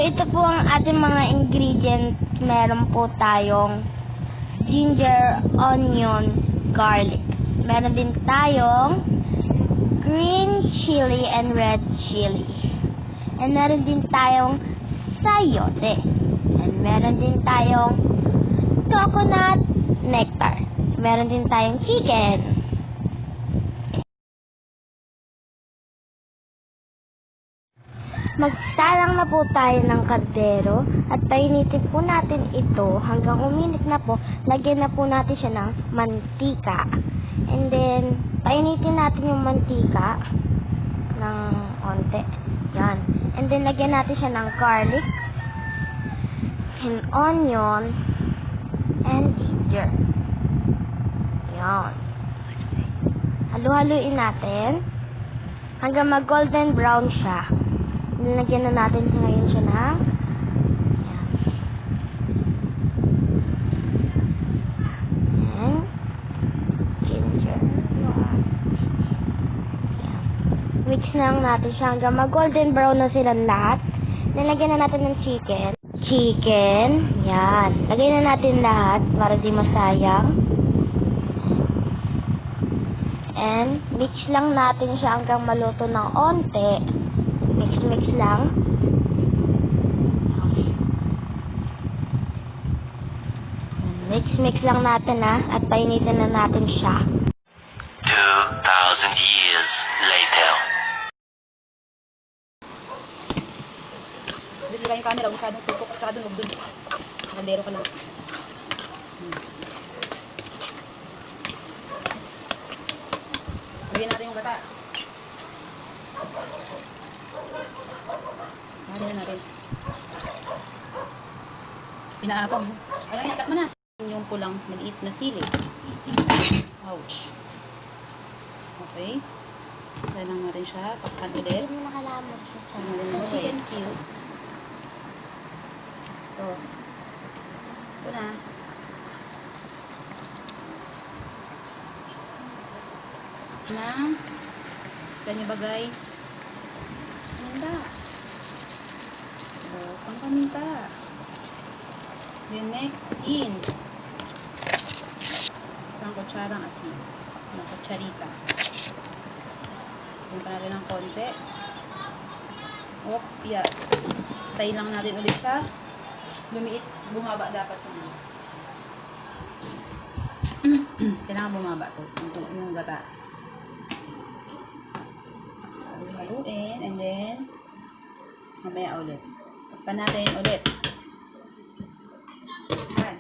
ito po ang ating mga ingredients. Meron po tayong ginger, onion, garlic. Meron din tayong green chili and red chili. And meron din tayong sayote. And meron din tayong coconut nectar. Meron din tayong chicken. Magsalang na po tayo ng kaldero at painitin po natin ito hanggang uminit na po. Lagyan na po natin siya ng mantika. And then, painitin natin yung mantika ng onte. Yan. And then, lagyan natin siya ng garlic and onion and ginger. Yan. Halu-haluin natin hanggang mag-golden brown siya. Nilagyan na natin ngayon siya na and ginger. Mix na lang natin siya hanggang mag-golden brown na silang lahat. Nilagyan na natin ng chicken. Yan. Lagyan na natin lahat para di masayang. And mix lang natin siya hanggang maluto ng onte. Mix lang. Mix lang natin at painitin na natin siya. 2,000 years later. Sira yung camera, masyadong tukok, masyadong nagdun. Kandero ka lang. Lagyan natin yung gata. Lagyan natin. Pinaapang mo. Ayan, ikat mo na. Yung pulang maliit na sili. Ouch. Okay. Lagyan lang natin siya. Takpan ulit. Hindi mo nakalamot siya sa Chicken cubes. Ito. Ito na. Na. Tignan nyo ba guys? Paminta. Ang paminta. Then next, asin. Isang kutsarang asin. Isang kutsarita. Tignan pa natin ng konti. Yeah. Tayin lang natin ulit siya. Lumiit. Bumaba dapat yung kailangan bumaba to. Yung gata. Haluin, and then mamaya ulit. Takpan natin ulit. Yan.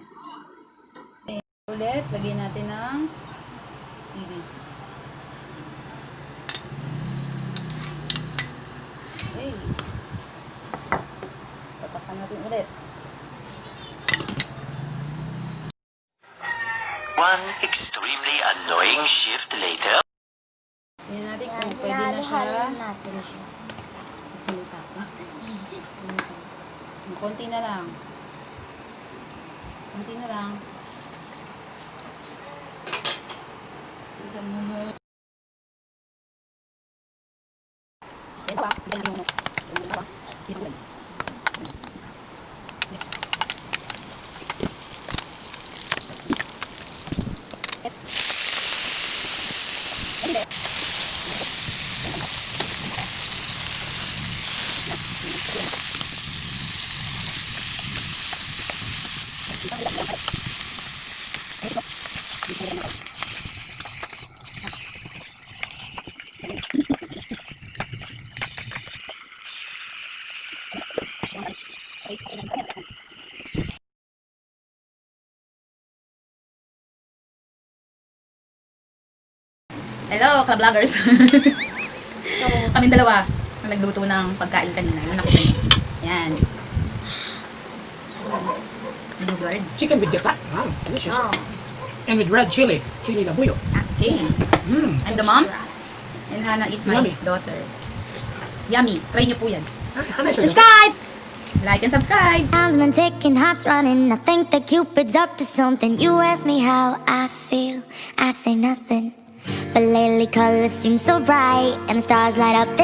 Ulit, lagyan natin ng sili. Okay. Tatakpan natin ulit. One extremely annoying shift later. Tingnan natin kung pwede na siya. natin siya. Salita pa. Konti na lang. Konti na lang. Isang muna. Yan pa. Yan yung muna. Yan pa. Isang muna. Hello, ka-vloggers. Kaming dalawa ang nagluto ng pagkain kanina. Yung nakita niyo. Yan. Lugard. Chicken with gata. Wow, delicious. And with red chili. Chili labuyo. Okay. And the mom? And Hannah is my Yummy. daughter. Yummy. Try niyo po yan. Subscribe! Like and subscribe! Time's been ticking, heart's running. I think that Cupid's up to something. You ask me how I feel, I say nothing. But lately colors seem so bright, and the stars light up the